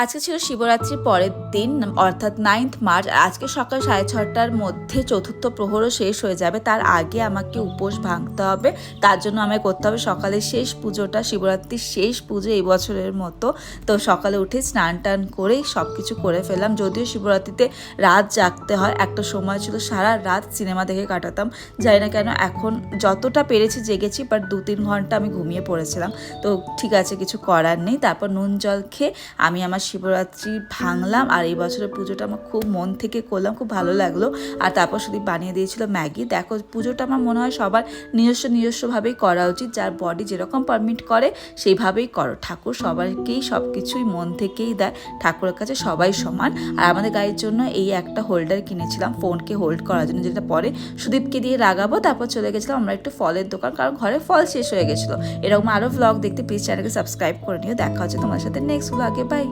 আজকে ছিল শিবরাত্রির পরের দিন, অর্থাৎ 9th মার্চ। আজকে সকাল 6:30টার মধ্যে চতুর্থ প্রহরও শেষ হয়ে যাবে। তার আগে আমাকে উপোস ভাঙতে হবে। তার জন্য আমায় করতে হবে সকালের শেষ পুজোটা, শিবরাত্রির শেষ পুজো এই বছরের মতো। তো সকালে উঠে স্নান টান করে সব কিছু করে ফেললাম। যদিও শিবরাত্রিতে রাত জাগতে হয়, একটা সময় ছিল সারা রাত সিনেমা দেখে কাটাতাম। জানি না কেন এখন যতটা পেরেছি জেগেছি, বাট 2-3 ঘন্টা আমি ঘুমিয়ে পড়েছিলাম। তো ঠিক আছে, কিছু করার নেই। তারপর নুন জল খেয়ে আমি আমার শিবরাত্রি ভাঙলাম। আর এই বছরের পুজোটা আমার খুব মন থেকে করলাম, খুব ভালো লাগলো। আর তারপর শুধু বানিয়ে দিয়েছিল ম্যাগি। দেখো, পুজোটা আমার মনে হয় সবার নিজস্বভাবেই করা উচিত। যার বডি যেরকম পারমিট করে সেইভাবেই করো। ঠাকুর সবাইকেই সব কিছুই মন থেকেই দেয়, ঠাকুরের কাছে সবাই সমান। আর আমাদের গাড়ির জন্য এই একটা হোল্ডার কিনেছিলাম ফোনকে হোল্ড করার জন্য, যেটা পরে সুদীপকে দিয়ে লাগাবো। তারপর চলে গেছিলাম আমরা একটু ফলের দোকান, কারণ ঘরে ফল শেষ হয়ে গেছিলো। এরকম আরও ভ্লগ দেখতে প্লিজ চ্যানেলকে সাবস্ক্রাইব করে নিও। দেখা হচ্ছে তোমার সাথে নেক্সট ভ্লগে। বাই।